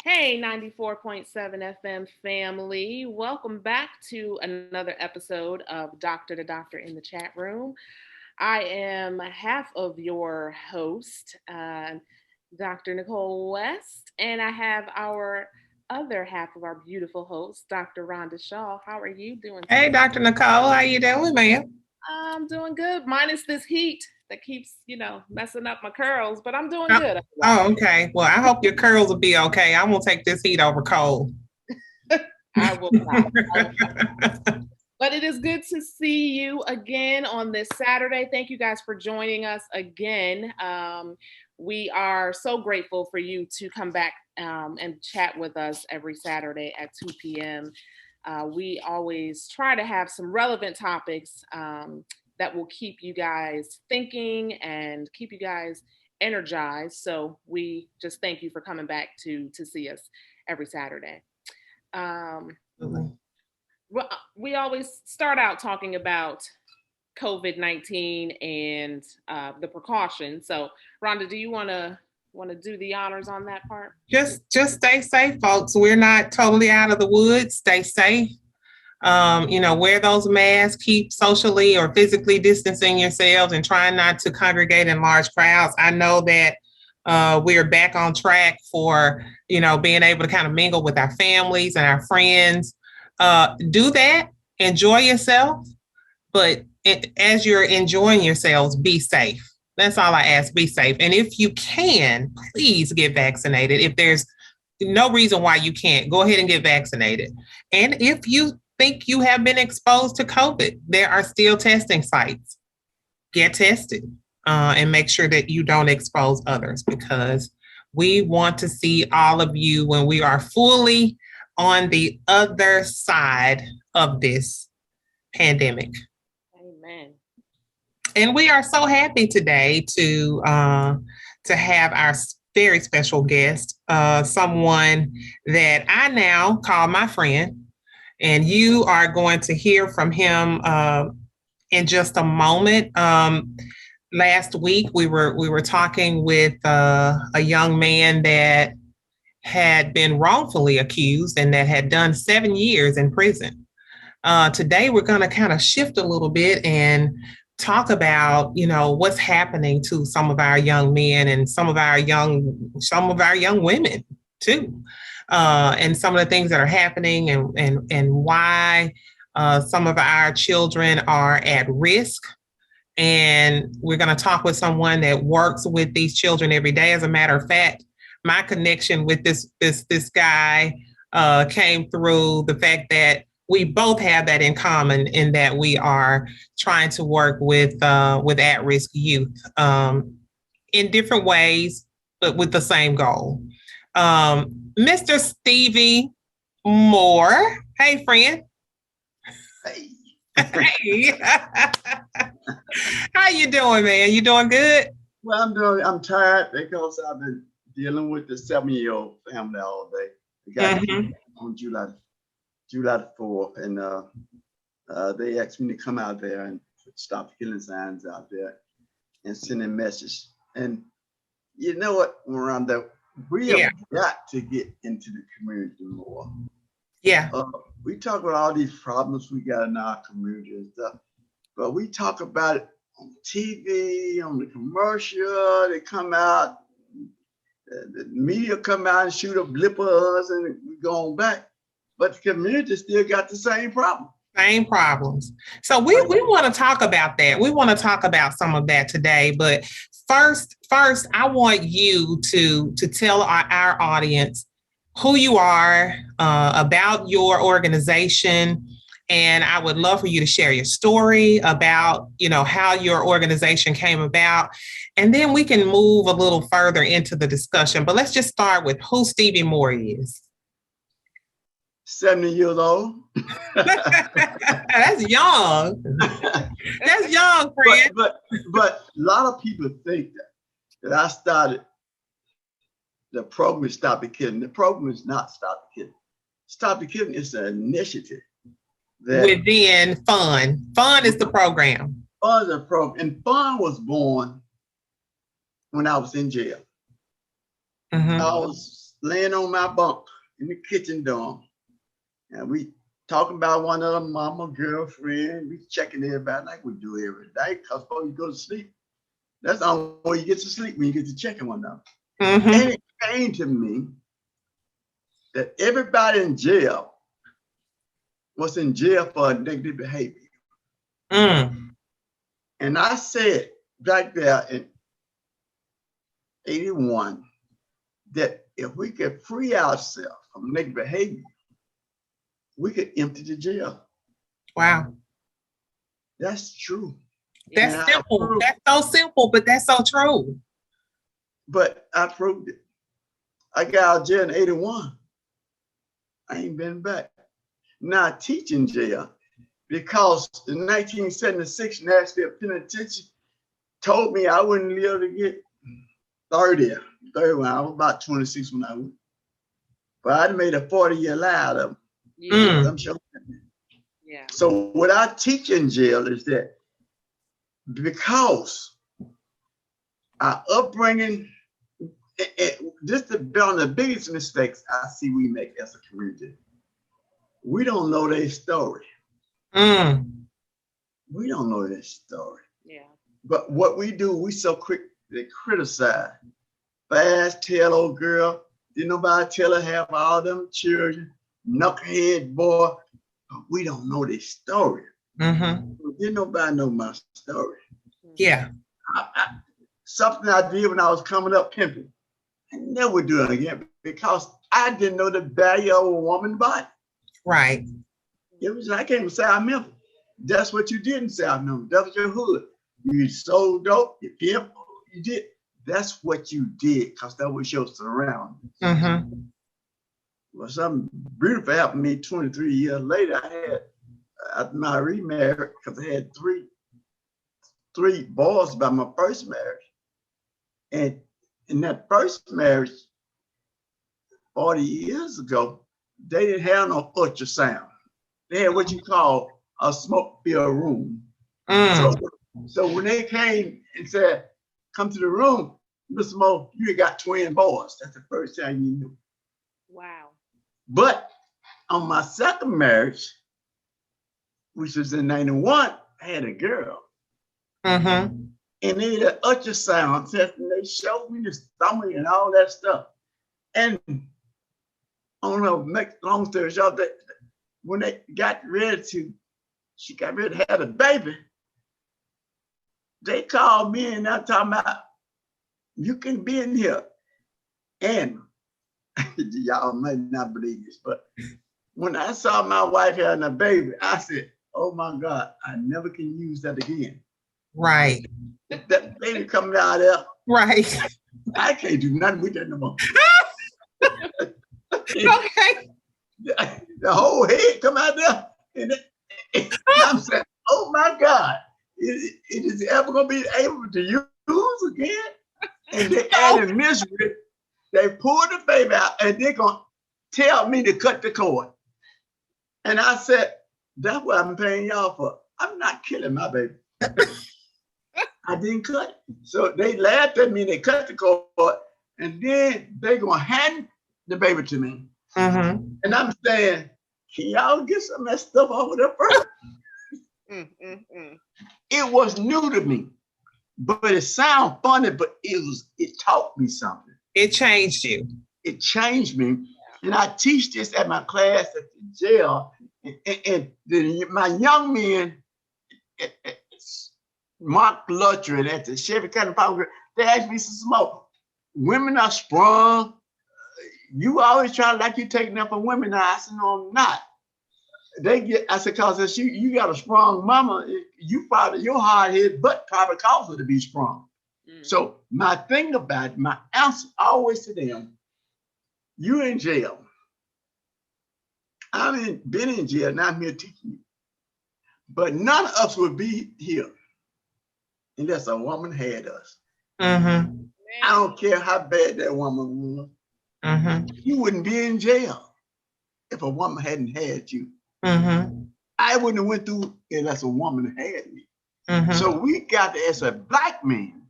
Hey, 94.7 FM family. Welcome back to another episode of Dr. In the Chatroom. I am half of your host, Dr. Nicole West, and I have our other half of our beautiful host, Dr. Rhonda Shaw. How are you doing today? Hey, Dr. Nicole, how you doing, ma'am? I'm doing good, minus this heat that keeps, messing up my curls, but I'm doing good. Oh, okay. Well, I hope your curls will be okay. I won't take this heat over cold. I will not. But it is good to see you again on this Saturday. Thank you guys for joining us again. We are so grateful for you to come back and chat with us every Saturday at 2 p.m. We always try to have some relevant topics that will keep you guys thinking and keep you guys energized. So we just thank you for coming back to see us every Saturday. Well, we always start out talking about COVID-19 and the precautions. So, Rhonda, do you want to do the honors on that part? Just stay safe, folks. We're not totally out of the woods. Stay safe. Wear those masks, keep socially or physically distancing yourselves, and try not to congregate in large crowds. I know that we're back on track for, being able to kind of mingle with our families and our friends. Do that, enjoy yourself, but as you're enjoying yourselves, be safe. That's all I ask, be safe. And if you can, please get vaccinated. If there's no reason why you can't, go ahead and get vaccinated. And if you think you have been exposed to COVID, there are still testing sites. Get tested and make sure that you don't expose others, because we want to see all of you when we are fully on the other side of this pandemic. Amen. And we are so happy today to have our very special guest, someone that I now call my friend, and you are going to hear from him in just a moment. Last week we were talking with a young man that had been wrongfully accused and that had done 7 years in prison. Today, we're going to kind of shift a little bit and talk about, what's happening to some of our young men and some of our young women too, and some of the things that are happening and why some of our children are at risk. And we're going to talk with someone that works with these children every day. As a matter of fact, my connection with this guy came through the fact that we both have that in common, in that we are trying to work with at-risk youth in different ways, but with the same goal. Mr. Stevie Moore. Hey, friend. Hey. Hey. How you doing, man? You doing good? Well, I'm tired because I've been dealing with the 7-year-old family all day. They got on July the 4th, and they asked me to come out there and stop killing signs out there and send a message. And you know what, Rhonda, we have got to get into the community more. Yeah. We talk about all these problems we got in our community and stuff, but we talk about it on TV, on the commercial. They come out, the media come out and shoot a blip of us, and we go on back. But the community still got the same problem. Same problems. So we want to talk about that. We want to talk about some of that today. But first, I want you to tell our audience who you are, about your organization. And I would love for you to share your story about, how your organization came about. And then we can move a little further into the discussion. But let's just start with who Stevie Moore is. 70 years old. That's young. That's young, friend. But a lot of people think that I started the program is Stop the Killing. The program is not Stop the Killing. Stop the Killing is an initiative. Within FFUN. FFUN is the program. FFUN is a program. And FFUN was born when I was in jail. I was laying on my bunk in the kitchen dorm, and we talking about one of the mama girlfriend. We checking everybody like we do every day, because before you go to sleep, that's the only way you get to sleep, when you get to checking one another. And it came to me that everybody in jail was in jail for negative behavior. And I said back there in 81 that if we could free ourselves from negative behavior, we could empty the jail. Wow. That's true. That's simple. That's so simple, but that's so true. But I proved it. I got out of jail in 81. I ain't been back. Now I teach in jail because in 1976, Nashville Penitentiary told me I wouldn't be able to get 30 when I was about 26 when I went. But I made a 40-year lie out of them. I'm sure. Yeah. So what I teach in jail is that because our upbringing, just one of the biggest mistakes I see we make as a community, we don't know their story. We don't know their story. Yeah. But what we do, we so quick to criticize. Fast tail old girl, didn't nobody tell her have all them children, knucklehead boy. But we don't know their story. Didn't nobody know my story. Yeah. Something I did when I was coming up pimping, I never would do it again because I didn't know the value of a woman's body. Right. It was, I came from South Memphis. That's what you did in South Memphis. That was your hood. You sold dope, you pimp, you did. That's what you did because that was your surroundings. Well, something beautiful happened to me 23 years later. I had, after my remarriage, because I had three boys by my first marriage. And in that first marriage, 40 years ago, they didn't have no ultrasound. They had what you call a smoke-filled room. So when they came and said, come to the room, Mr. Moore, you got twin boys. That's the first time you knew. Wow. But on my second marriage, which was in 91, I had a girl. And they did an ultrasound test and they showed me the stomach and all that stuff. And I don't know, make long story short, that when they got ready to, she got ready to have a baby, they called me and I'm talking about, you can be in here. And y'all might not believe this, but when I saw my wife having a baby, I said, oh my God, I never can use that again. Right. That baby coming out there. Right. I can't do nothing with that no more. Okay. The whole head come out there. And I'm saying, oh my God, it is ever going to be able to use again? And they added misery. They pulled the baby out and they're going to tell me to cut the cord. And I said, that's what I'm paying y'all for. I'm not killing my baby. I didn't cut it. So they laughed at me and they cut the cord and then they're going to hand the baby to me. And I'm saying, can y'all get some of that stuff over there first? It was new to me, but it sounds funny, but it taught me something. It changed you. It changed me. And I teach this at my class at the jail. And my young men, Mark Luttrin at the Chevy County Power, they asked me some smoke. Women are sprung. You always try like you taking up for women. Now I said, no, I'm not. I said, cause you got a strong mama, you probably, your hard head butt probably caused her to be strong. So my thing about it, my answer always to them, you in jail. Been in jail, now I'm here teaching you. But none of us would be here unless a woman had us. I don't care how bad that woman was. You wouldn't be in jail if a woman hadn't had you. I wouldn't have went through it unless a woman had me. So we got to, as a black man,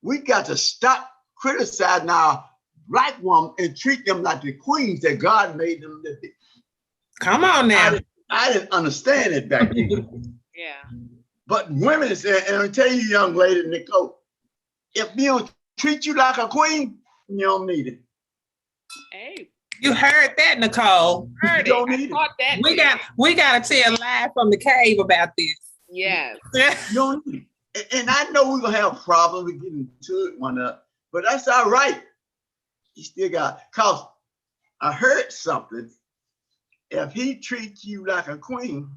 we got to stop criticizing our black woman and treat them like the queens that God made them to be. Come on now. I didn't understand it back then. Yeah. But women said, and I'll tell you, young lady, Nicole, if you don't treat you like a queen, you don't need it. Hey. You heard that, Nicole. Heard You don't it. need I caught that. We got to tell live from the cave about this. Yes. You don't need it. And I know we're going to have problems with getting to it one up, but that's all right. You still got, because I heard something. If he treats you like a queen,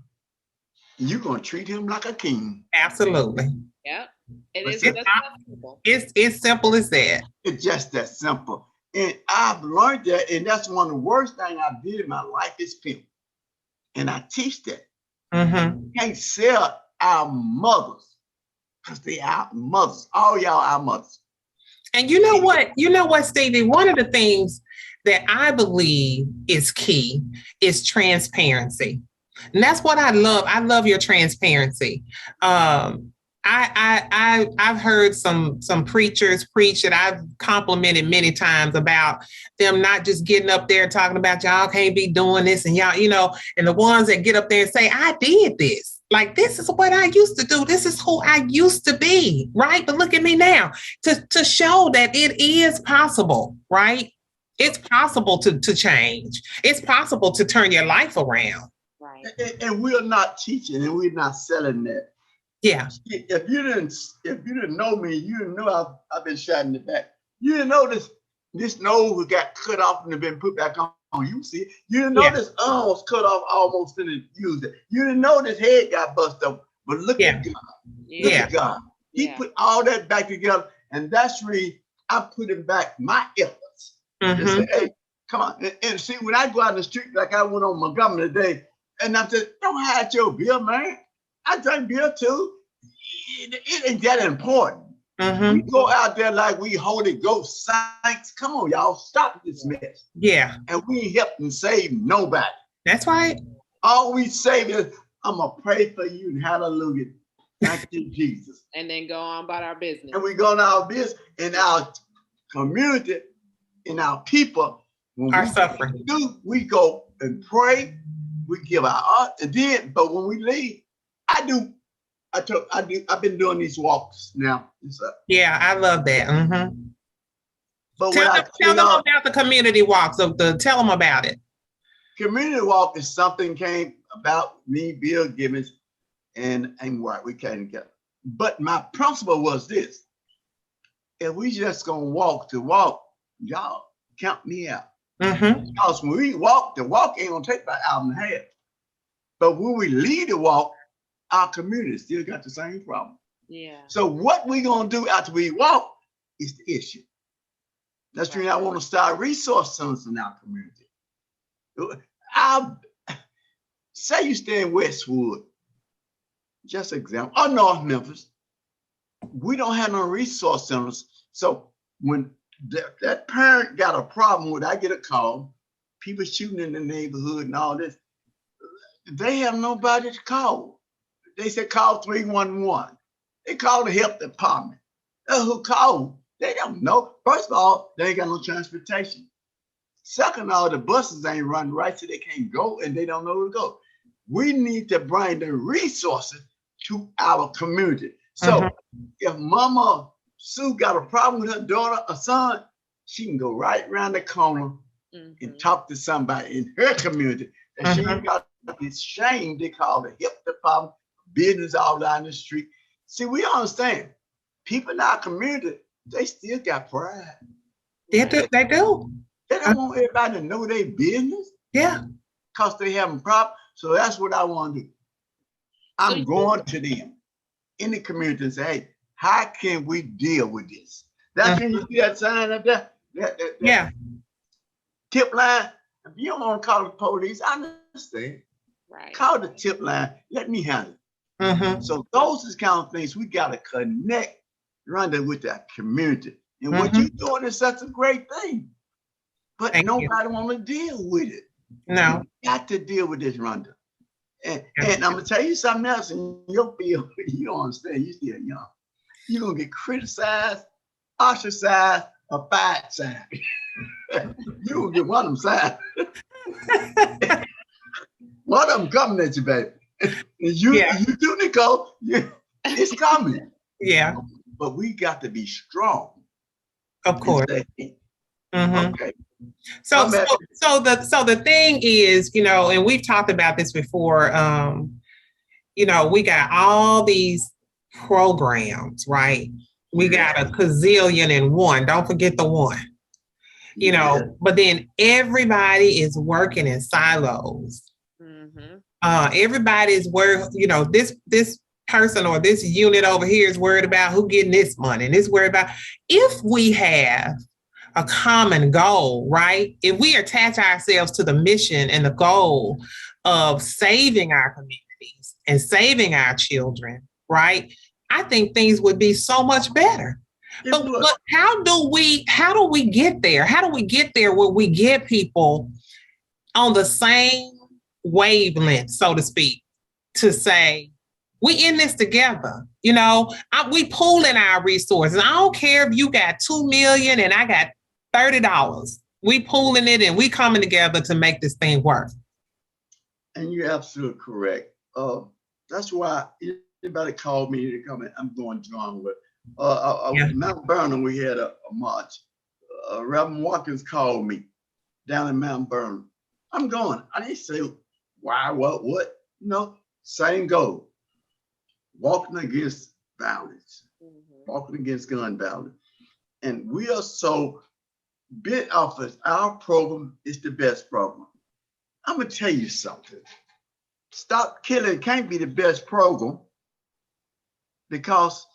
you're going to treat him like a king. Absolutely. Yep. It is It's just simple. It's simple as that. It's just that simple. And I've learned that, and that's one of the worst things I did in my life is pimp. And I teach that. Mm-hmm. You can't sell our mothers because they our mothers. All y'all our mothers. And you know what, Stevie? One of the things that I believe is key is transparency. And that's what I love. I love your transparency. I've heard some preachers preach that I've complimented many times about them not just getting up there talking about y'all can't be doing this and y'all, and the ones that get up there and say, I did this. Like, this is what I used to do. This is who I used to be, right? But look at me now, to show that it is possible, right? It's possible to change. It's possible to turn your life around. Right. And we're not teaching and we're not selling that. Yeah. If you didn't know me, you didn't know I've been shot in the back. You didn't know this nose got cut off and been put back on. You see it. You didn't know this arm was cut off almost and used it. You didn't know this head got busted up. But look at God. Look at God. He put all that back together, and that's really I'm putting back my efforts. To say, hey, come on. And see, when I go out in the street like I went on Montgomery today, and I said, don't hide your beer, man. I drink beer too. It ain't that important. We go out there like we Holy Ghost saints. Come on, y'all, stop this mess. Yeah. And we ain't helping save nobody. That's right. All we say is, I'm going to pray for you and hallelujah. Thank you, Jesus. And then go on about our business. And we go on our business in our community, in our people. When are suffering. We go and pray. We give our art. And then, but when we leave, I've been doing these walks now. Yeah, I love that. Mm-hmm. But tell them about the community walks. Tell them about it. Community walk is something came about me, Bill Gibbons, and White. We came together. But my principle was this: if we just gonna walk to walk, y'all count me out. Because when we walk, the walk ain't gonna take about an hour and a half. But when we lead the walk, our community still got the same problem. Yeah. So what we gonna do after we walk is the issue. That's the reason I want to start resource centers in our community. I'll say you stay in Westwood, just example, or North Memphis. We don't have no resource centers. So when that parent got a problem with, I get a call, people shooting in the neighborhood and all this, they have nobody to call. They said call 311. They call the health department. Who called? They don't know. First of all, they ain't got no transportation. Second of all, the buses ain't running right, so they can't go and they don't know where to go. We need to bring the resources to our community. So if Mama Sue got a problem with her daughter or son, she can go right around the corner and talk to somebody in her community. And she ain't got this shame they call the health department, business all down the street. See, we understand. People in our community, they still got pride. They do. They don't want everybody to know their business. Yeah. Because they having problems. So that's what I want to do. I'm going to them in the community and say, hey, how can we deal with this? That's when you see that sign up there. That tip line. If you don't want to call the police, I understand. Right. Call the tip line. Let me handle it. So those is kind of things we got to connect, Rhonda, with that community. And what you're doing is such a great thing. But nobody want to deal with it. No. You got to deal with this, Rhonda. And I'm going to tell you something else in your field. You don't understand. You're still young. You're going to get criticized, ostracized, a 5 sign. You will get one of them signs. One of them coming at you, baby. You do, Nicole. It's coming. Yeah. But we got to be strong. Of course. Okay. So the thing is, you know, and we've talked about this before. You know, we got all these programs, right? We got a gazillion and one. Don't forget the one. You know, but then everybody is working in silos. Everybody's you know, this person or this unit over here is worried about who getting this money and is worried about. If we have a common goal, right? If we attach ourselves to the mission and the goal of saving our communities and saving our children, right? I think things would be so much better. But how do we get there? How do we get there where we get people on the same wavelength, so to speak, to say, we in this together, you know, we pooling our resources. I don't care if you got $2 million and I got $30. We pooling it and we coming together to make this thing work. And you're absolutely correct. That's why anybody called me to come in, I'm going John with. Mount Vernon, we had a march. Reverend Watkins called me down in Mount Vernon. I'm going. I didn't say why, what. You know, same goal. Walking against violence, walking against gun violence. And we are so bit off of our program is the best program. I'm going to tell you something. Stop Killing can't be the best program because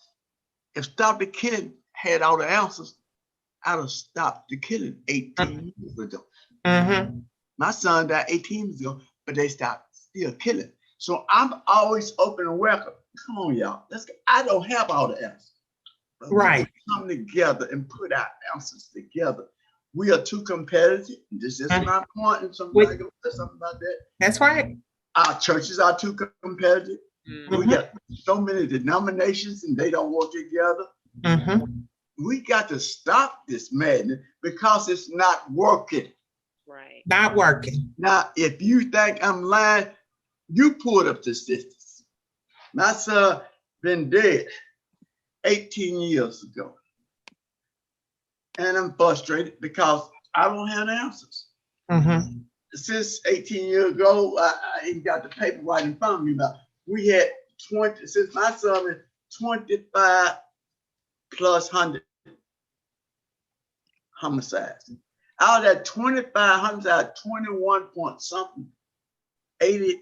if Stop the Killing had all the answers, I'd have stopped the killing 18 years ago. My son died 18 years ago, but they stopped still killing. So I'm always open and welcome. Come on, y'all. Let's go. I don't have all the answers. Right. We come together and put our answers together. We are too competitive. This is my point, and somebody gonna say something about that. That's right. Our churches are too competitive. We got so many denominations and they don't work together. We got to stop this madness because it's not working. Right. Not working. Now, if you think I'm lying, you pulled up the statistics. My son been dead 18 years ago. And I'm frustrated because I don't have the answers. Since 18 years ago, I ain't got the paper right in front of me now. We had 20, since my son is 25 plus 100 homicides. Out of that 25 homicides, 21 point something, 88%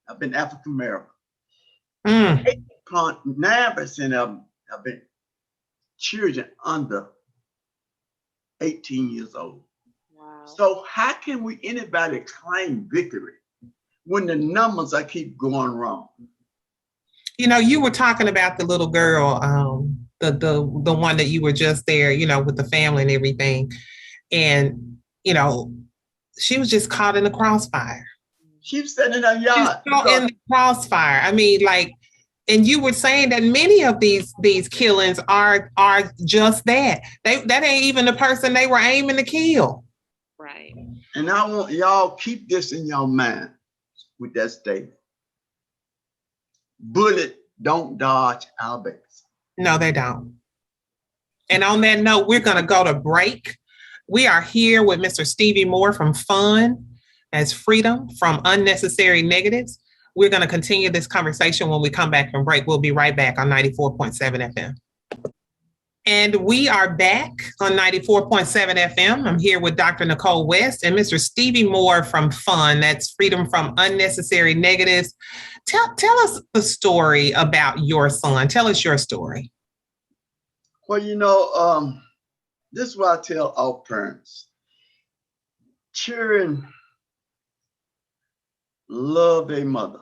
have been African American. 8.9% of them have been children under 18 years old. Wow. So how can anybody claim victory when the numbers I keep going wrong? You know, you were talking about the little girl, the one that you were just there, you know, with the family and everything. And, you know, she was just caught in the crossfire. She was sitting in her yard. In the crossfire. I mean, like, and you were saying that many of these killings are just that. That ain't even the person they were aiming to kill. Right. And I want y'all keep this in your mind with that statement. Bullet don't dodge our babies. No, they don't. And on that note, we're going to go to break. We are here with Mr. Stevie Moore from FFUN, as Freedom from Unnecessary Negatives. We're going to continue this conversation when we come back from break. We'll be right back on 94.7 FM. And we are back on 94.7 FM. I'm here with Dr. Nicole West and Mr. Stevie Moore from FFUN. That's Freedom from Unnecessary Negatives. Tell us the story about your son. Tell us your story. Well, you know, this is what I tell all parents. Children love their mother,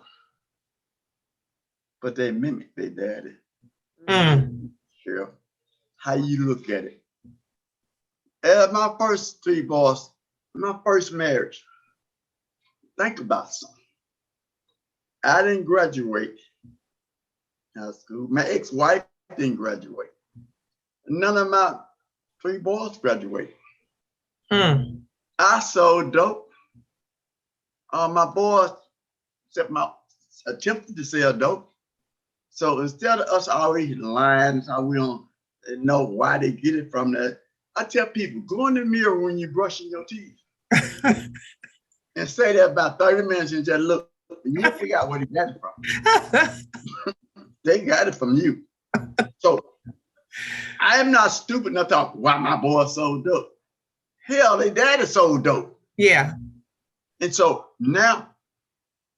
but they mimic their daddy. Sure. How you look at it. My first 3 boys, my first marriage. Think about something. I didn't graduate high school. My ex-wife didn't graduate. None of my 3 boys graduated. Mm. I sold dope. My boys, except my attempted to sell dope. So instead of us always lying, how we don't know why they get it from that, I tell people, go in the mirror when you're brushing your teeth and say that about 30 minutes and just look, and you'll figure out where they got it from. They got it from you. So I am not stupid enough to talk why my boy sold dope. Hell, they daddy sold dope. Yeah. And so now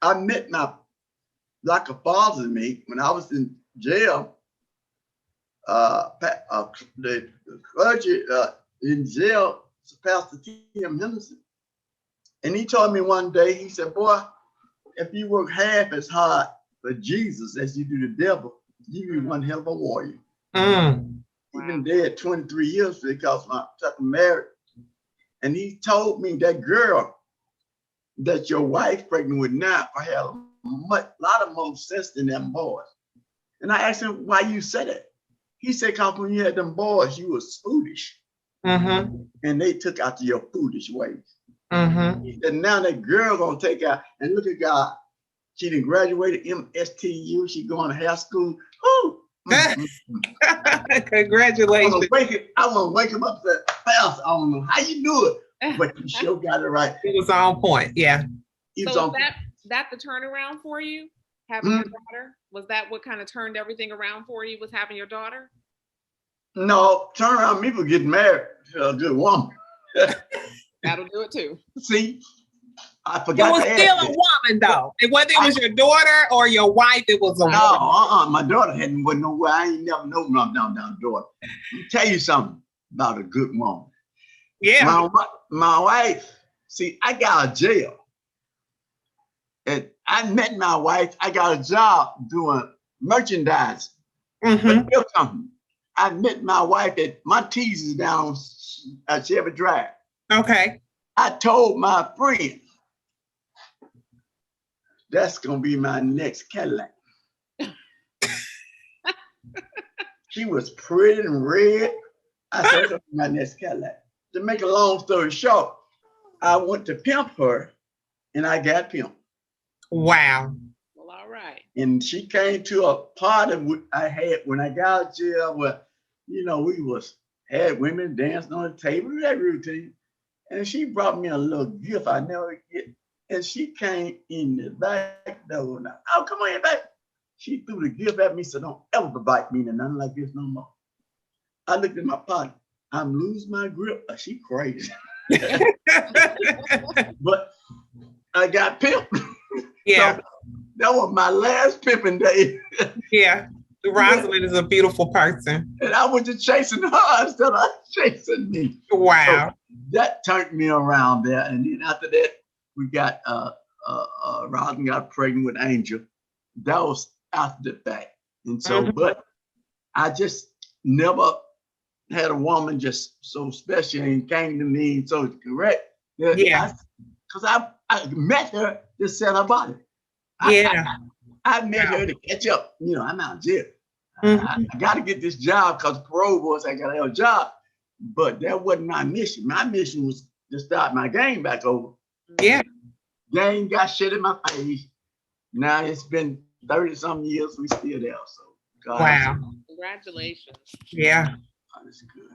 I met like a father to me when I was in jail. The clergy in jail, Pastor Tim Henderson, and he told me one day, he said, boy, if you work half as hard for Jesus as you do the devil, you be one hell of a warrior. Mm. He's been dead 23 years because my second married. And he told me that girl that your wife pregnant with now had a lot of more sense than them boys. And I asked him, why you said it? He said, because when you had them boys, you was foolish. Mm-hmm. And they took after your foolish ways. Mm-hmm. He said, now that girl gonna take out, and look at God. She done graduated MSTU. She going to high school. Ooh. Congratulations. I want to wake him up and say, Pastor, I don't know how you do it, but you sure got it right. It was on point. Yeah. So was that the turnaround for you? Having your daughter? Was that what kind of turned everything around for you, was having your daughter? No, turn around me for getting married to a good woman. That'll do it too. See, I forgot. It was still a woman though. Whether it was your daughter or your wife, it was a woman. My daughter wasn't nowhere. I ain't never known my daughter. Let me tell you something about a good woman. Yeah. My wife, see, I got out of jail. And I met my wife. I got a job doing merchandise. Mm-hmm. But I met my wife at my teasers down at Chevy Drive. Okay. I told my friend, that's gonna be my next Cadillac. She was pretty and red. I said, that's gonna be my next Cadillac. To make a long story short, I went to pimp her and I got pimped. Wow. Well, all right. And she came to a party I had when I got out of jail where, we had women dancing on the table, that routine. And she brought me a little gift I never get. And she came in the back door. Now, oh, come on in back. She threw the gift at me, so don't ever invite me to nothing like this no more. I looked at my pocket. I'm losing my grip. She crazy. But I got pimped. Yeah. So that was my last pimping day. Yeah. Rosalind is a beautiful person. And I was just chasing her instead of chasing me. Wow. So that turned me around there. And then after that, we got Rosalind got pregnant with Angel. That was after the fact. And so, but I just never had a woman just so special and came to me and so correct. Yeah. Because I met her to sell her body. Yeah. I met her to catch up. I'm out of jail. I got to get this job because parole boys, I got to have a job. But that wasn't my mission. My mission was to start my game back over. Yeah. Game got shit in my face. Now it's been 30-some years. We still there. So God, wow. Congratulations. Yeah. God is good.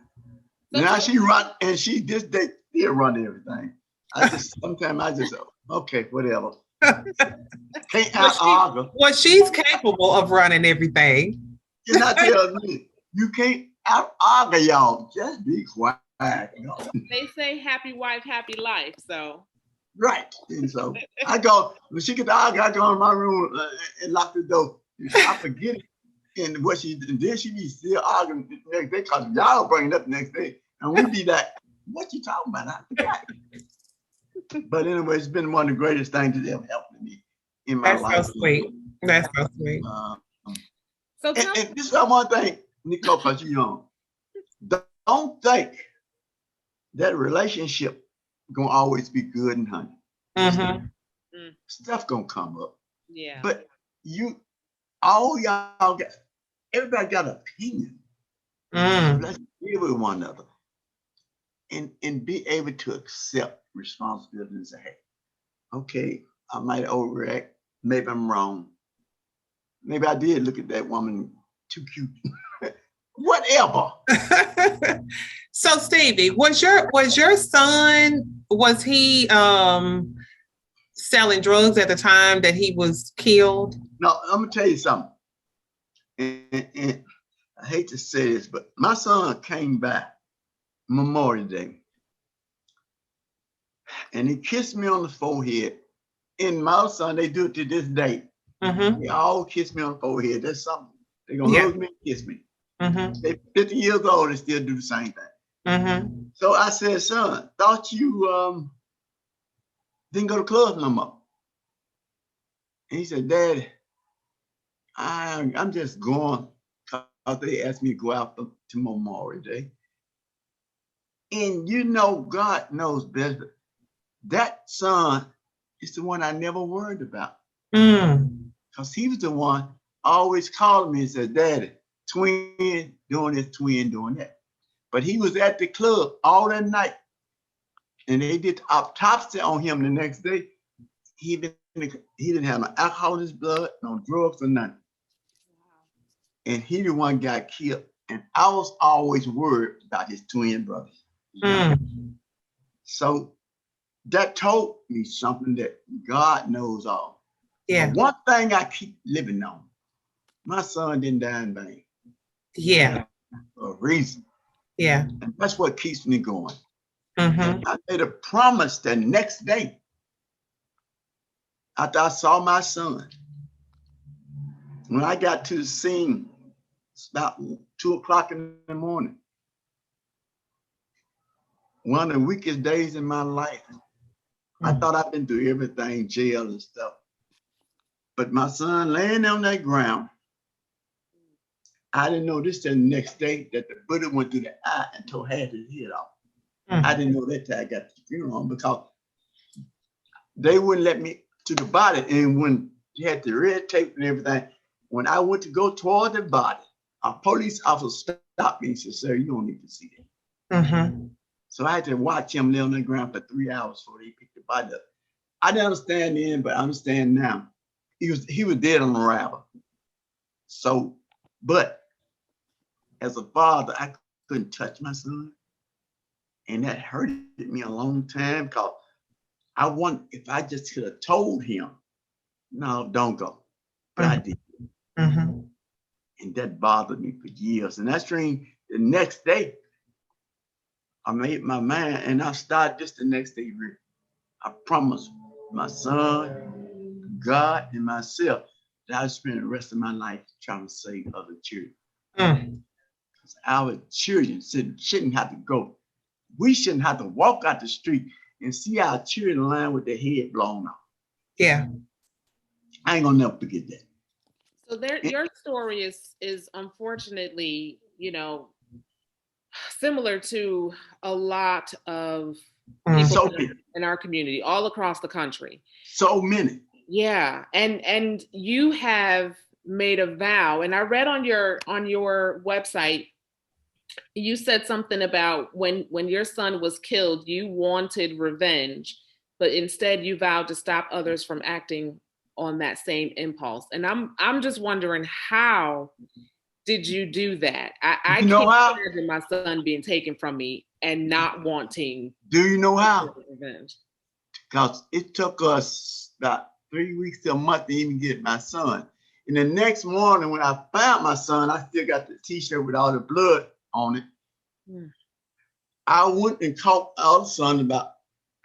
Now she run, and she this day still run everything. Sometimes I just okay, whatever. Can't out-argue. Well, she's capable of running everything. You're not telling me you can't out-argue, y'all. Just be quiet. They say happy wife, happy life. So right. And so I go when she get to argue, I go in my room and lock the door. I forget it. And then she be still arguing the next day because y'all bring it up the next day. And we be like, what you talking about? I forgot. But anyway, it's been one of the greatest things that ever happened to me in my life. That's so sweet. That's so sweet. So and this is one thing, Nicole, because you're young. Don't think that relationship gonna always be good and honey. Stuff gonna come up. Yeah. But all y'all got, everybody got an opinion. Let's deal with one another. and be able to accept responsibility and say, hey, okay, I might overact. Maybe I'm wrong. Maybe I did look at that woman too cute. Whatever. So Stevie, was your son, was he selling drugs at the time that he was killed? No, I'm gonna tell you something. And I hate to say this, but my son came back Memorial Day and he kissed me on the forehead. In my son, they do it to this day. Mm-hmm. They all kiss me on the forehead. That's something. They're gonna hug me and kiss me. Mm-hmm. They're 50 years old, they still do the same thing. Mm-hmm. So I said, son, thought you didn't go to clubs no more. And he said, Dad, I'm just going because they asked me to go out to Memorial Day. And you know, God knows best. That son is the one I never worried about. Because he was the one always calling me and said, Daddy, twin doing this, twin doing that. But he was at the club all that night. And they did autopsy on him the next day. He didn't have no alcohol in his blood, no drugs or nothing. And he the one got killed. And I was always worried about his twin brothers. So that told me something that God knows all. Yeah. But one thing I keep living on, my son didn't die in vain. Yeah. For a reason. Yeah. And that's what keeps me going. Mm-hmm. I made a promise the next day after I saw my son. When I got to the scene, it's about 2 o'clock in the morning. One of the weakest days in my life. I thought I'd been through everything, jail and stuff. But my son laying on that ground, I didn't know this till the next day that the bullet went through the eye and tore half his head off. I didn't know that till I got to the funeral because they wouldn't let me to the body. And when they had the red tape and everything, when I went to go toward the body, a police officer stopped me and said, sir, you don't need to see that. So I had to watch him lay on the ground for 3 hours before they picked the body up. I didn't understand then, but I understand now. He was dead on arrival. So, but as a father, I couldn't touch my son. And that hurted me a long time because I wonder if I just could have told him, no, don't go. But I did. And that bothered me for years. And that's the next day, I made my mind and I started this the next day. I promised my son, God, and myself that I'd spend the rest of my life trying to save other children. Our children shouldn't have to go. We shouldn't have to walk out the street and see our children lying with their head blown off. Yeah. I ain't gonna never forget that. So your story is unfortunately, similar to a lot of people in our community all across the country. So many. Yeah. And you have made a vow, and I read on your website, you said something about when your son was killed, you wanted revenge, but instead you vowed to stop others from acting on that same impulse. And I'm just wondering, how did you do that? I can't imagine my son being taken from me and not wanting. Do you know how? Revenge. Because it took us about 3 weeks to a month to even get my son. And the next morning when I found my son, I still got the t-shirt with all the blood on it. I went and caught our son about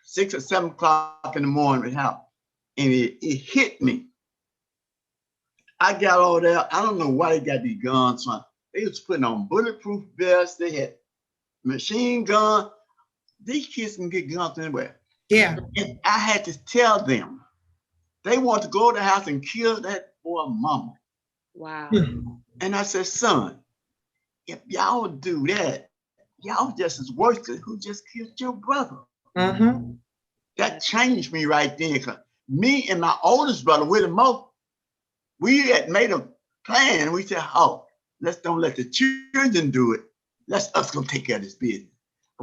6 or 7 o'clock in the morning at house. And it hit me. I got all that. I don't know why they got these guns from. They was putting on bulletproof vests. They had machine gun. These kids can get guns anywhere. Yeah. And I had to tell them they want to go to the house and kill that boy mama. Wow. And I said, son, if y'all do that, y'all just as worse as who just killed your brother. That changed me right then. Cause me and my oldest brother, Willie Moe, we had made a plan. We said, oh, let's don't let the children do it. Let's us go take care of this business.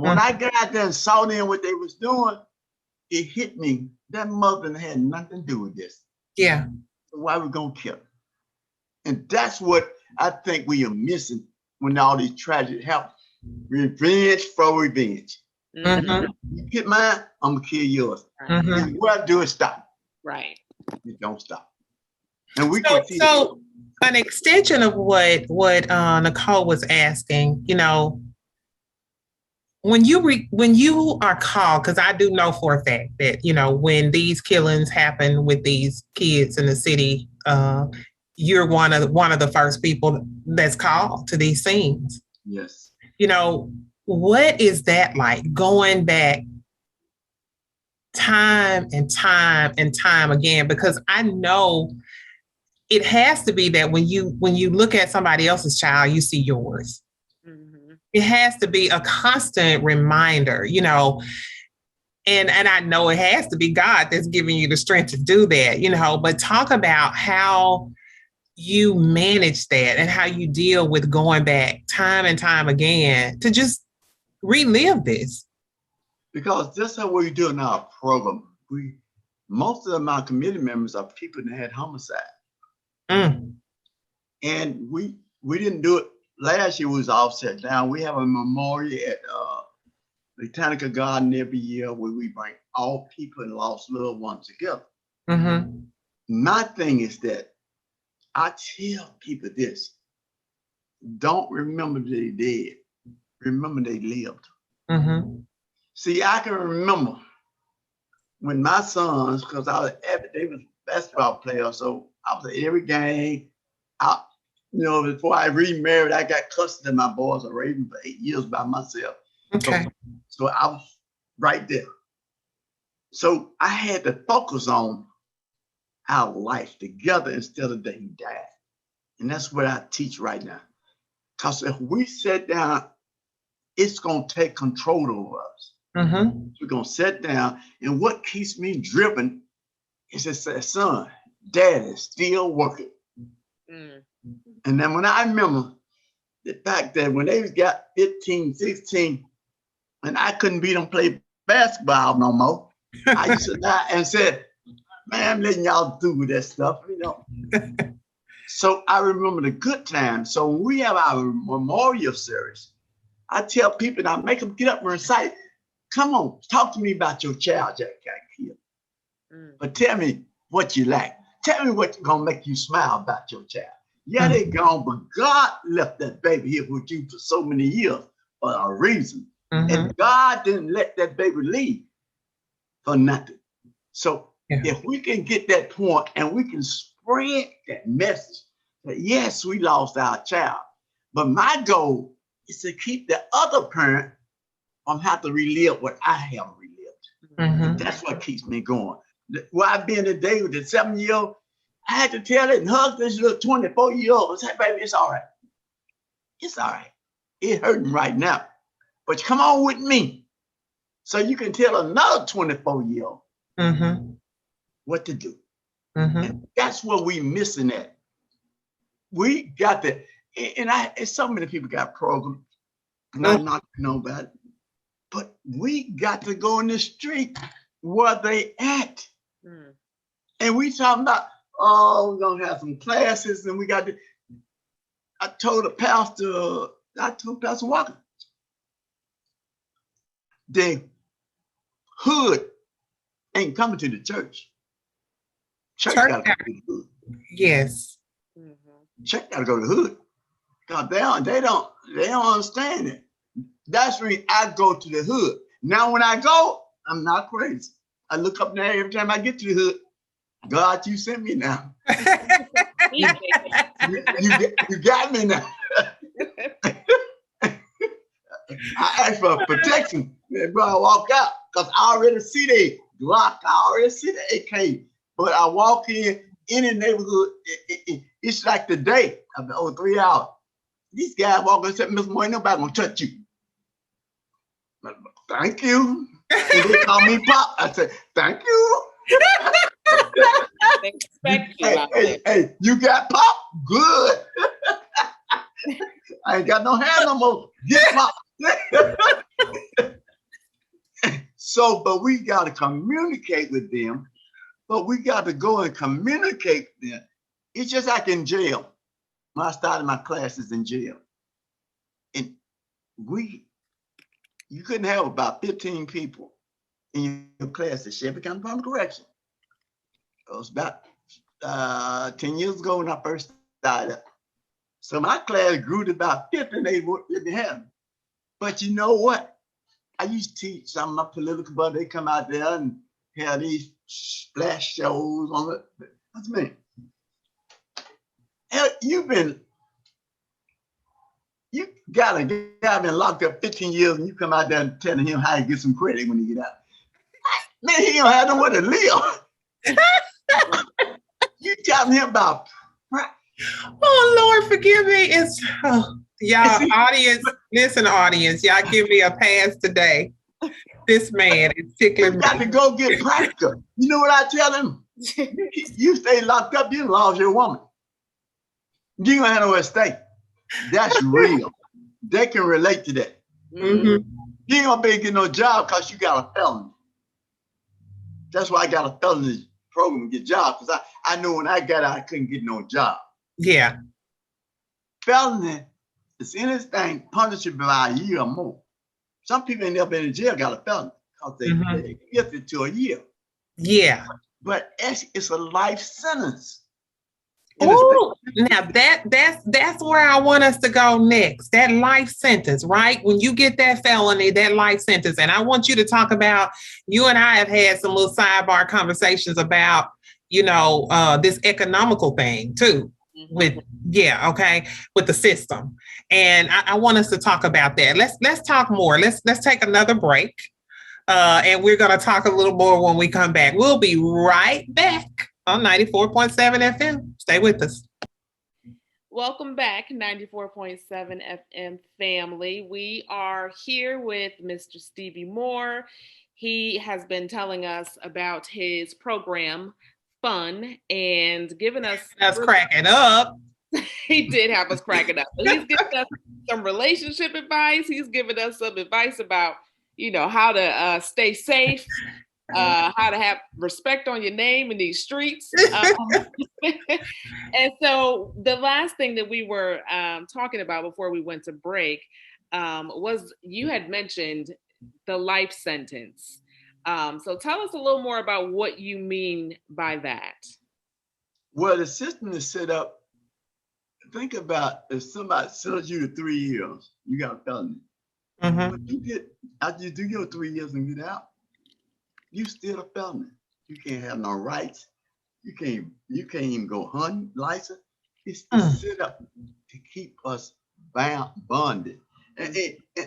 When I got out there and saw them what they was doing, it hit me. That mother had nothing to do with this. Yeah. So why we gonna kill her? And that's what I think we are missing when all these tragedies happen. Revenge for revenge. Mm-hmm. You get mine, I'm gonna kill yours. Mm-hmm. And what I do is stop. Right. You don't stop. And we so an extension of what Nicole was asking, you know, when you are called, because I do know for a fact that, you know, when these killings happen with these kids in the city, you're one of the first people that's called to these scenes. Yes. You know, what is that like, going back time and time and time again? Because I know it has to be that when you look at somebody else's child, you see yours. Mm-hmm. It has to be a constant reminder, you know, and I know it has to be God that's giving you the strength to do that, you know, but talk about how you manage that and how you deal with going back time and time again to just relive this. Because that's how we do in our program. Most of my committee members are people that had homicide. Mm. And we didn't do it. Last year was offset down. We have a memorial at Botanical Garden every year where we bring all people and lost loved ones together. Mm-hmm. My thing is that I tell people this: don't remember they dead. Remember they lived. Mm-hmm. See, I can remember when my sons, because they was basketball players, so I was at every game. You know, before I remarried, I got custody of my boys. I raised them for 8 years by myself. Okay. So I was right there. So I had to focus on our life together instead of that he died. And that's what I teach right now. Because if we sit down, it's going to take control over us. Mm-hmm. We're going to sit down. And what keeps me driven is to say, son, dad is still working. Mm. And then when I remember the fact that when they got 15, 16, and I couldn't beat them play basketball no more, I used to lie and said, man, I'm letting y'all do with that stuff, you know. So I remember the good times. So when we have our memorial series, I tell people, and I make them get up and recite, come on, talk to me about your child that got killed. Mm. But tell me what you like. Tell me what's going to make you smile about your child. Yeah, they gone, but God left that baby here with you for so many years for a reason. Mm-hmm. And God didn't let that baby leave for nothing. So if we can get that point and we can spread that message that, yes, we lost our child, but my goal is to keep the other parent from having to relive what I have relived. Mm-hmm. And that's what keeps me going. Where I've been today with the 7-year-old, I had to tell it and hug this little 24-year-old and say, baby, it's all right. It's all right. It's hurting right now. But come on with me so you can tell another 24-year-old mm-hmm. what to do. Mm-hmm. And that's what we're missing at. We got that. And so many people got programs, and I'm not know about it. But we got to go in the street where they at. Mm. And we talking about, we're going to have some classes, and we got to, I told Pastor Walker, the hood ain't coming to the church. Church got to go to the hood. Yes. Mm-hmm. Church got to go to the hood. Because they don't understand it. That's when I go to the hood. Now, when I go, I'm not crazy. I look up there every time I get to the hood. God, you sent me now. you got me now. I asked for protection before I walk out because I already see the Glock. I already see the AK. But I walk in any neighborhood, it's like the day of the over 3 hours. These guys walk and say, Mr. Moore, ain't nobody gonna touch you. Thank you. And they call me Pop. I said, thank you. They expect you. Hey, you got Pop? Good. I ain't got no hair no more. Get Pop. So, but we got to communicate with them, but we got to go and communicate with them. It's just like in jail. When I started my classes in jail, and you couldn't have about 15 people in your class at Shelby County Department of Correction. It was about 10 years ago when I first started. So my class grew to about 50 and they didn't have me. But you know what? I used to teach some of my political buddies. They come out there and have these splash shows on it. What's me? Hell, you got a guy been locked up 15 years and you come out there and telling him how to get some credit when he get out. Man, he don't have nowhere to live. You telling him about, oh Lord, forgive me. It's y'all audience, listen, audience, y'all give me a pass today. This man is tickling me. You got to go get practical. You know what I tell him? You stay locked up, you lost your woman. You ain't gonna have nowhere to stay. That's real. They can relate to that. Mm-hmm. You ain't gonna be getting no job because you got a felony. That's why I got a felony program to get jobs, because I knew when I got out, I couldn't get no job. Yeah. Felony is anything punishable by a year or more. Some people ain't never been in jail got a felony because they get it to a year. Yeah. But it's a life sentence. Oh, now that's where I want us to go next. That life sentence, right? When you get that felony, that life sentence, and I want you to talk about. You and I have had some little sidebar conversations about, this economical thing too. With with the system, and I want us to talk about that. Let's talk more. Let's take another break, and we're going to talk a little more when we come back. We'll be right back on 94.7 FM. Stay with us. Welcome back, 94.7 FM family. We are here with Mr. Stevie Moore. He has been telling us about his program, FFUN, and giving us cracking up. He did have us cracking up. But he's giving us some relationship advice. He's giving us some advice about, how to stay safe, how to have respect on your name in these streets. And so the last thing that we were talking about before we went to break was you had mentioned the life sentence. So tell us a little more about what you mean by that. Well, the system is set up. Think about if somebody sentenced you to 3 years, you got a felony. Mm-hmm. But after you do your 3 years and get out, you still a felony. You can't have no rights. You can't even go hunting license. It's set up to keep us bonded. And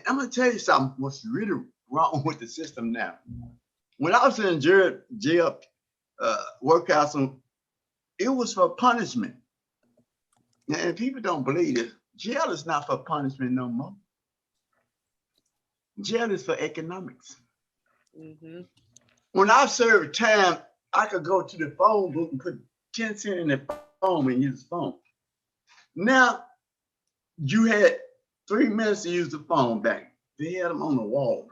I'm gonna tell you something. What's really wrong with the system now? When I was in jail workhouse, it was for punishment. And people don't believe it. Jail is not for punishment no more. Jail is for economics. Mm-hmm. When I served time, I could go to the phone book and put 10 cents in the phone and use the phone. Now, you had 3 minutes to use the phone back. They had them on the wall.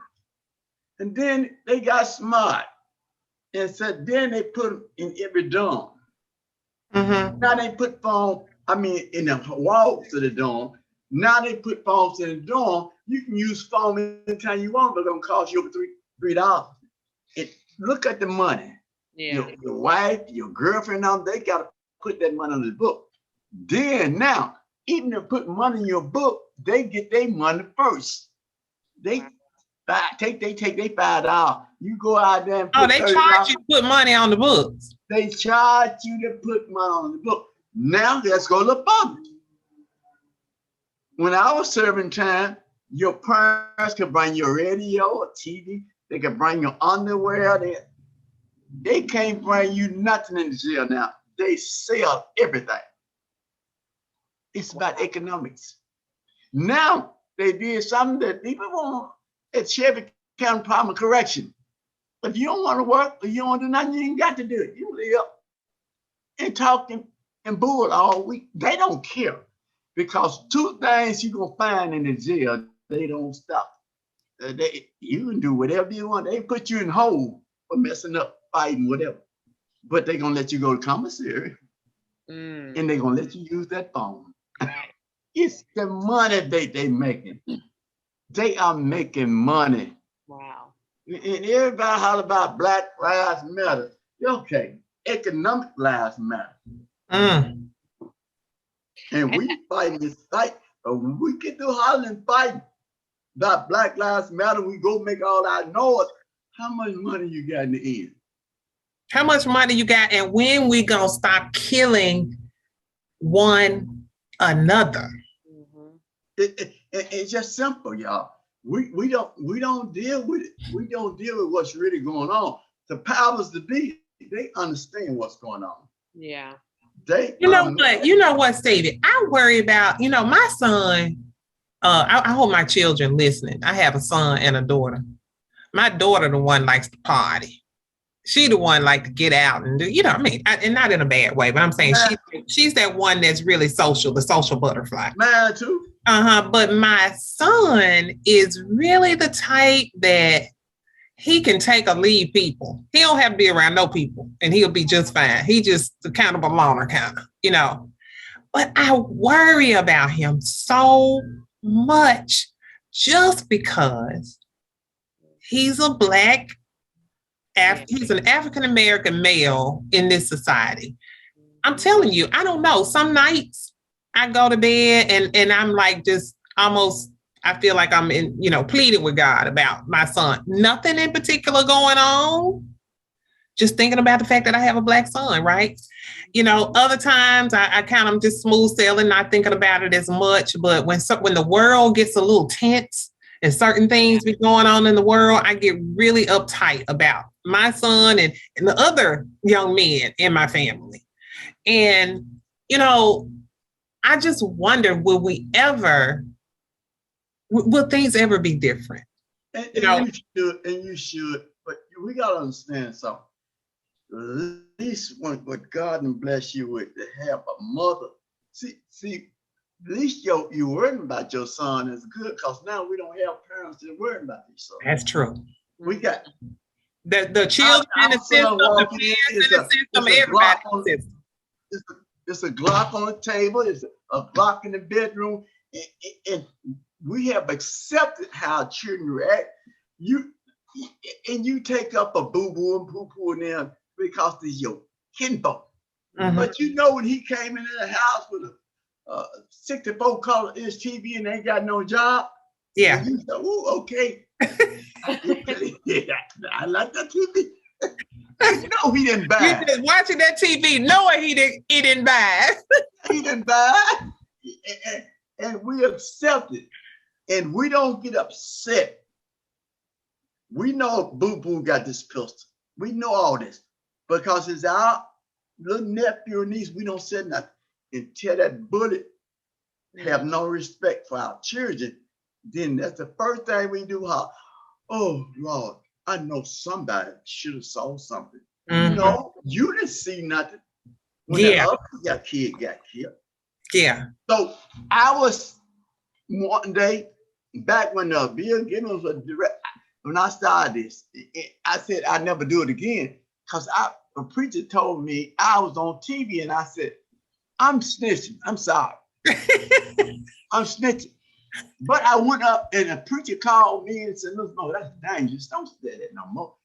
And then they got smart and said, then they put them in every dorm. Mm-hmm. Now they put in the walls of the dorm. Now they put phones in the dorm. You can use phone anytime you want, but it's gonna cost you over $3. Look at the money. Yeah. Your wife, your girlfriend, they gotta put that money on the book. Then now, even if put money in your book, they get their money first. They take their $5. You go out there and put they charge you to put money on the books. They charge you to put money on the book. Now let's go to public. When I was serving time, your parents could bring your radio or TV. They could bring your underwear. They can't bring you nothing in the jail now. They sell everything. It's about economics. Now they did something that people want at Shelby County Department of Correction. If you don't want to work or you don't do nothing, you ain't got to do it. You live and talk and bull all week. They don't care, because 2 things you're going to find in the jail they don't stop. You can do whatever you want. They put you in hole for messing up, fighting, whatever. But they're gonna let you go to commissary, and they're gonna let you use that phone. It's the money they making. They are making money. Wow. And everybody holler about Black Lives Matter. Okay, economic lives matter. And we fighting this fight, but when we get through hollering fighting about Black Lives Matter, we go make all our noise. How much money you got in the end? How much money you got, and when we gonna stop killing one another? It's just simple, y'all. We don't deal with it. We don't deal with what's really going on. The powers that be, they understand what's going on. Yeah. You know what, Stevie? I worry about, my son. I hope my children listening. I have a son and a daughter. My daughter, the one likes to party. She the one like to get out and do, and not in a bad way, but I'm saying she's that one that's really social, the social butterfly. Mine too. But my son is really the type that he can take or leave people. He don't have to be around no people and he'll be just fine. He just kind of a loner kind of, But I worry about him so much just because he's a Black he's an African-American male in this society. I'm telling you, I don't know. Some nights I go to bed and I'm like just almost, I feel like I'm in, pleading with God about my son. Nothing in particular going on. Just thinking about the fact that I have a Black son, right? Other times I kind of just smooth sailing, not thinking about it as much. But when the world gets a little tense and certain things be going on in the world, I get really uptight about my son and the other young men in my family. And, I just wonder, will things ever be different? And you should, but we got to understand something. At least what God and bless you with to have a mother. See, at least you worrying about your son is good, because now we don't have parents that worrying about these sons. That's true. We got the children in the system, the parents in the system, everybody in the system. It's a Glock on the table, it's a Glock in the bedroom, and we have accepted how children react. You take up a boo-boo and poo-poo and them because they're your kinfolk. But when he came into the house with a 64 color inch TV and ain't got no job, yeah, you said, "Oh, okay." Yeah, I like that TV. He didn't buy. You just watching that TV, knowing he didn't buy. He didn't buy, and we accept it, and we don't get upset. We know Boo Boo got this pistol. We know all this because it's our little nephew or niece. We don't say nothing until that bullet have no respect for our children. Then that's the first thing we do. Oh Lord, I know somebody should have saw something. No, you didn't see nothing. When the other kid got killed. Yeah. So I was one day back when Bill Gibbons was direct. When I started this, I said I'd never do it again because a preacher told me I was on TV and I said, "I'm snitching. I'm sorry. I'm snitching." But I went up and a preacher called me and said, "Look, no, that's dangerous. Don't say that no more."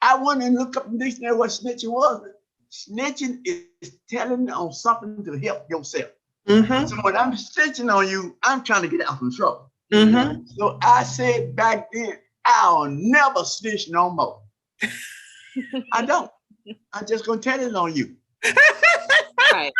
I went and looked up in the dictionary what snitching was. Snitching is telling on something to help yourself. So when I'm snitching on you, I'm trying to get out from trouble. So I said back then, I'll never snitch no more. I don't. I'm just gonna tell it on you. Right.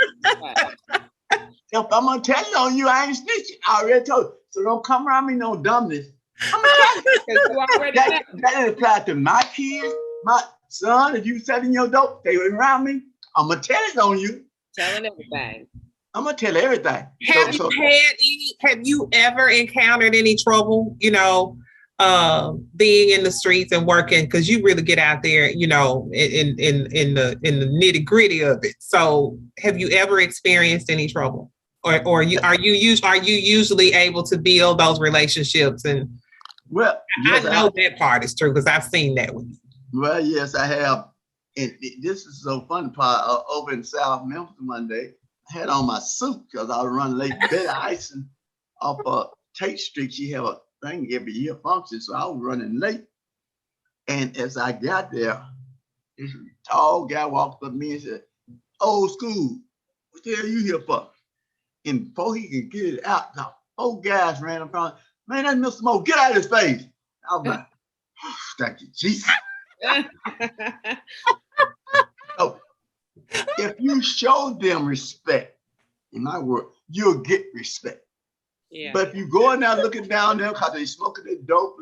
If I'm gonna tell it on you, I ain't snitching. I already told you. So don't come around me no dumbness. I'm gonna tell you. That applies to my kids, my son. If you selling your dope, they around me. I'm gonna tell it on you. Telling everything. I'm gonna tell everything. Have you ever encountered any trouble? Being in the streets and working, because you really get out there, in the nitty gritty of it. So have you ever experienced any trouble or are you usually able to build those relationships? And well, yes, I know that part is true because I've seen that with you. Well, yes, I have. And this is so funny part. Over in South Memphis one day, I had on my suit because I was running late. Betty Ison off Tate Street, she have a thing every year function, so I was running late. And as I got there, this tall guy walked up to me and said, "Old school, what the hell you here for?" And before he could get it out, the four guys ran up front. Man, that's Mr. Moore. Get out of his face. I was like, oh, thank you, Jesus. So, if you show them respect, in my word, you'll get respect. Yeah. But if you go in there looking down there because they smoking their dope,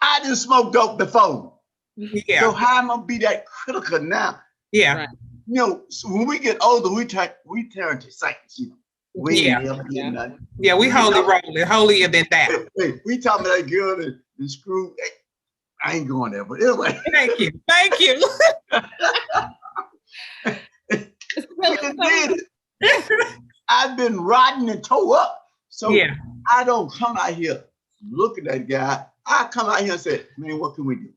I didn't smoke dope before. Yeah. So how am I gonna be that critical now? Yeah. Right. You know, so when we get older, we turn to saints. You know, we ain't never get nothing. Yeah, we holy rolling, holier than that. Hey, we talking about that girl and screw. Hey, I ain't going there, but anyway. Thank you. Thank you. We done did it. I've been rotten and tore up. So yeah. I don't come out here look at that guy. I come out here and say, man, what can we do?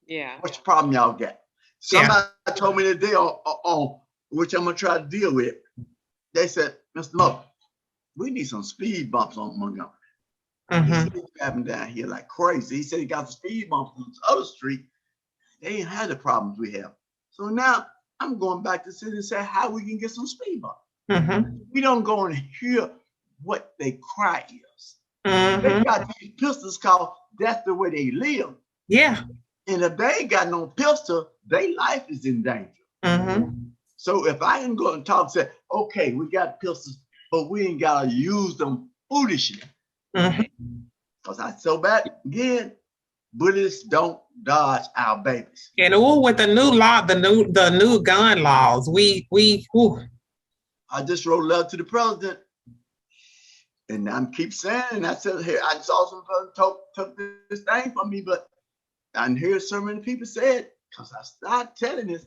Yeah. What's the problem y'all got? Somebody told me today on which I'm gonna try to deal with. They said, Mr. Moore, we need some speed bumps on Montgomery. He's driving down here like crazy. He said he got the speed bumps on this other street. They ain't had the problems we have. So now I'm going back to the city and say how we can get some speed bumps. We don't go and hear what they cry is. They got these pistols called that's the way they live. Yeah. And if they ain't got no pistol, their life is in danger. So if I can go and talk and say, okay, we got pistols, but we ain't gotta use them foolishly. Because I so bad again, bullets don't dodge our babies. And with the new law, the new gun laws, I just wrote a letter to the president, and I'm keep saying, and I said, hey, I saw some folks took this thing from me, but I hear so many people say it because I started telling this,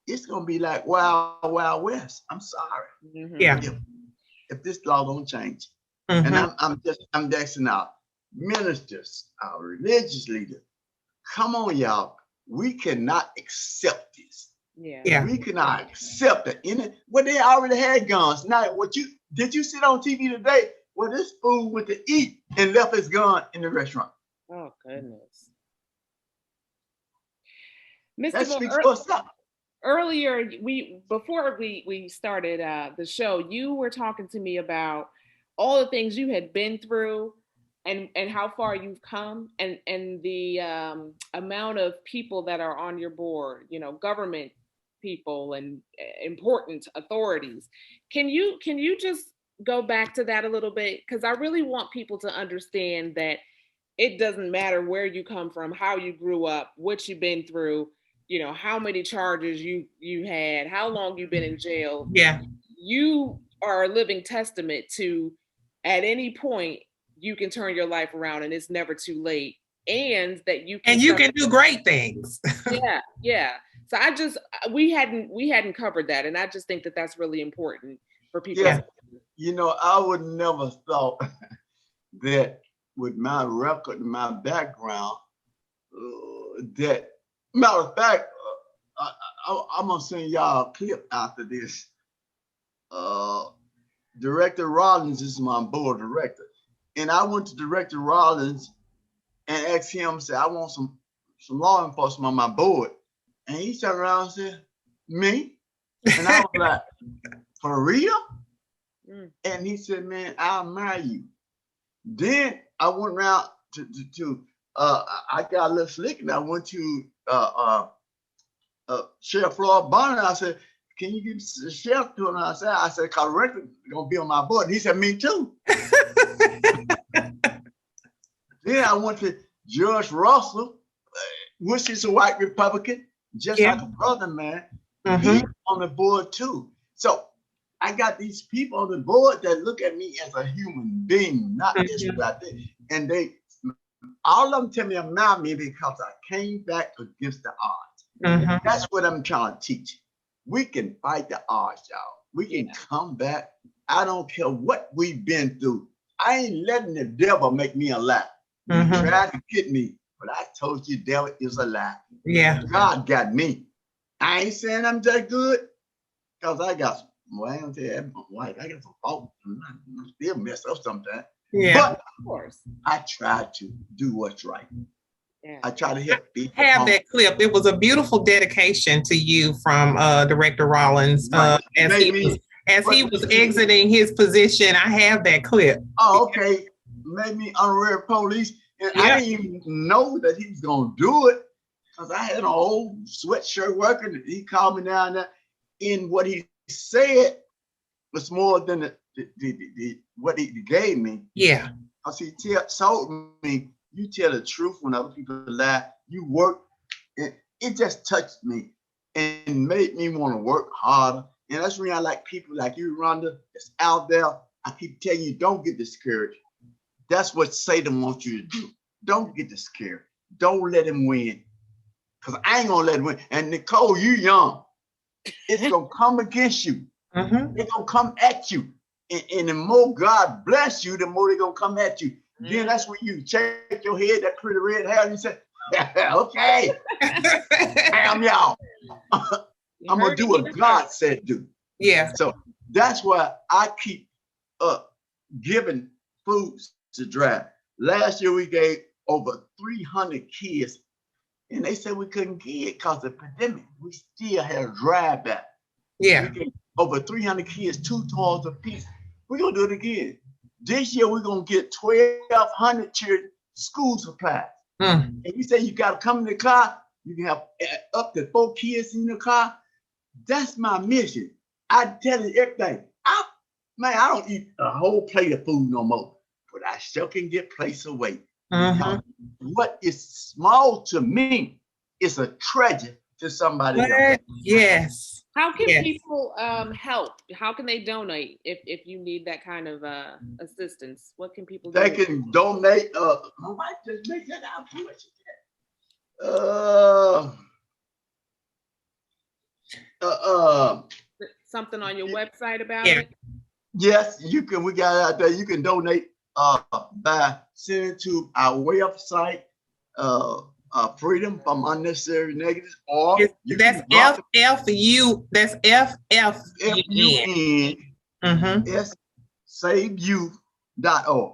it's gonna be like Wild Wild West. I'm sorry. Yeah. If this law don't change, and I'm asking our ministers, our religious leaders, come on, y'all. We cannot accept this. Yeah. We cannot accept it. They already had guns. Now, did you sit on TV today where this fool went to eat and left his gun in the restaurant? Oh goodness. That speaks for itself. Earlier, before we started the show, you were talking to me about all the things you had been through and how far you've come and the amount of people that are on your board, government people and important authorities. Can you just go back to that a little bit? Because I really want people to understand that it doesn't matter where you come from, how you grew up, what you've been through, how many charges you had, how long you've been in jail. Yeah. You are a living testament to at any point you can turn your life around and it's never too late. And that you can do great things. Yeah. So we hadn't covered that. And I just think that that's really important for people. Yeah. I would never thought that with my record and my background, that matter of fact, I'm gonna send y'all a clip after this. Director Rollins is my board director, and I went to Director Rollins and asked him, said, I want some law enforcement on my board, and he turned around and said, me, and I was like, for real? And he said, man, I admire you. Then I went around to I got a little slick, and I went to Sheriff Floyd Bonner. I said, can you give the sheriff to him? I said, cause Rick gonna be on my board. And he said, me too. Then I went to Judge Russell, which is a white Republican, just like a brother, man. He's on the board too. So I got these people on the board that look at me as a human being, not just what I did. And all of them tell me about me because I came back against the odds. That's what I'm trying to teach. We can fight the odds, y'all. We can come back I don't care what we've been through. I ain't letting the devil make me a lie. You tried to get me, but I told you devil is a lie. Yeah. God got me. I ain't saying I'm that good, because I got some, well, I don't tell you, my wife, I got some fault. I still mess up sometimes. Yeah. But Of course. I try to do what's right. Yeah. I try to help people. Have that clip. It was a beautiful dedication to you from Director Rollins Right. as he was exiting his position. I have that clip. Oh, okay. Made me honorary police. And I didn't even know that he was going to do it, because I had an old sweatshirt worker. And he called me down there. And what he said was more than what he gave me. Yeah. Because he told me, you tell the truth when other people lie. You work. It just touched me and made me want to work harder. And that's when I like people like you, Rhonda, that's out there. I keep telling you, don't get discouraged. That's what Satan wants you to do. Don't get discouraged. Don't let him win. Because I ain't going to let him win. And Nicole, you young. It's going to come against you. It's going to come at you. And the more God bless you, the more they're going to come at you. Then that's when you shake your head, that pretty red hair, and you say, okay, damn y'all. I'm going to do what God said do. Yeah. So that's why I keep giving food to drive. Last year we gave over 300 kids, and they said we couldn't get it because of the pandemic. We still had a drive back. Yeah. We gave over 300 kids 2 toys apiece. We're going to do it again. This year we're going to get 1,200 children school supplies. And you say you got to come in the car, you can have up to 4 kids in the car. That's my mission. I tell you everything. I don't eat a whole plate of food no more, but I sure can get plates away. What is small to me is a treasure to somebody else. Yes. How can people help? How can they donate if you need that kind of assistance? What can people do? They can donate. I might just make that out. Something on your website about it? Yes, you can. We got it out there. You can donate by sending to our website, Freedom from Unnecessary Negatives, or that's FFU. That's FFUN. SaveYouth.org.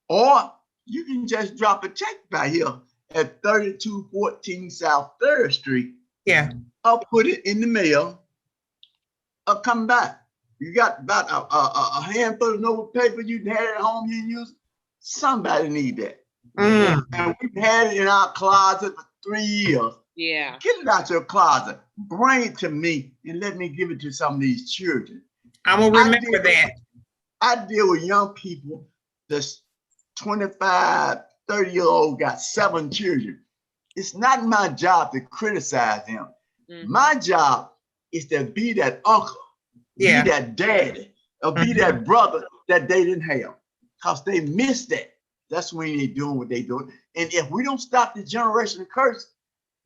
Or you can just drop a check by here at 3214 South 3rd Street. Yeah. I'll put it in the mail. I'll come back. You got about a handful of note paper you had at home you use. Somebody need that. And we've had it in our closet for 3 years. Yeah. Get it out your closet. Bring it to me and let me give it to some of these children. I'm going to remember that. I deal with young people that's 25, 30-year-old, got 7 children. It's not my job to criticize them. My job is to be that uncle, be that daddy, or be that brother that they didn't have, because they missed that. That's when they're doing what they're doing. And if we don't stop the generation curse,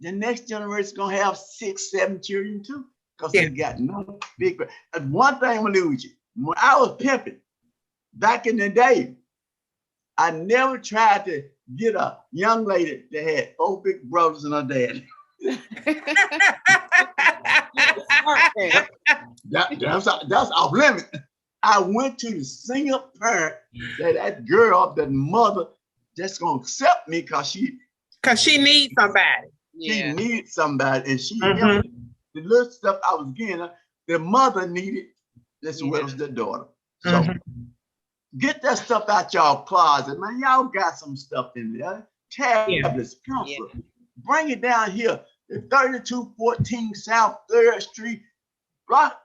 the next generation is going to have 6, 7 children too, because they got no big. And one thing I'm going to lose you. When I was pimping back in the day, I never tried to get a young lady that had 4 big brothers and a dad. That's off limit. I went to the single parent that girl, that mother, that's gonna accept me because she needs somebody. She needed somebody, and she the little stuff I was getting her, the mother needed as well as the daughter. So get that stuff out y'all closet, man. Y'all got some stuff in there. Tablets, pencil. Bring it down here. 3214 South 3rd Street. Drop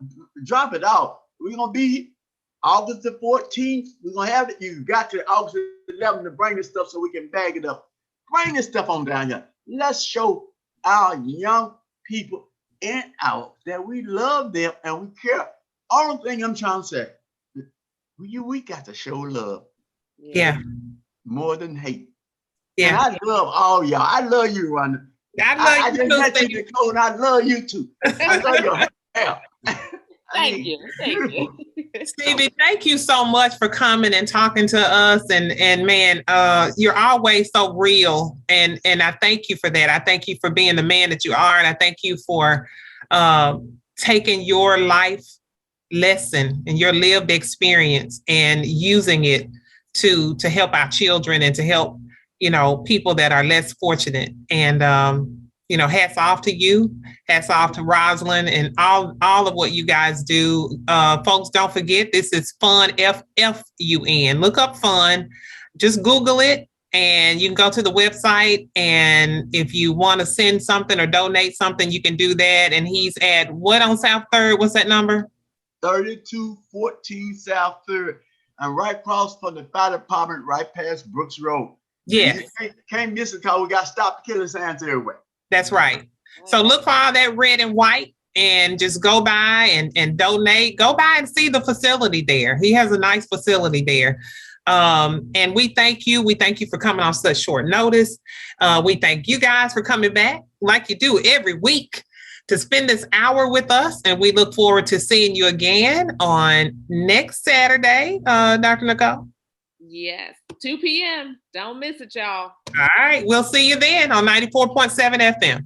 it off. We're gonna be August the 14th. We're gonna have it. You got to August 11th to bring this stuff so we can bag it up. Bring this stuff on down here. Let's show our young people and out that we love them and we care. Only thing I'm trying to say, we got to show love. More than hate. And I love all y'all. I love you, Rhonda. I just met you, Nicole, and I love you too. I love your hair. Thank you. Stevie, thank you so much for coming and talking to us. And man, you're always so real. And I thank you for that. I thank you for being the man that you are. And I thank you for taking your life lesson and your lived experience and using it to help our children and to help, people that are less fortunate. And hats off to you. Hats off to Rosalind and all of what you guys do. Folks, don't forget, this is FUN, FFUN. Look up FUN. Just Google it, and you can go to the website. And if you want to send something or donate something, you can do that. And he's at what on South 3rd? What's that number? 3214 South 3rd. And right across from the fire department, right past Brooks Road. Yes. You can't miss it because we got stop the killing signs everywhere. That's right. So look for all that red and white and just go by and donate. Go by and see the facility there. He has a nice facility there. And we thank you. We thank you for coming on such short notice. We thank you guys for coming back like you do every week to spend this hour with us. And we look forward to seeing you again on next Saturday, Dr. Nicole. Yes, 2 p.m. Don't miss it, y'all. All right. We'll see you then on 94.7 FM.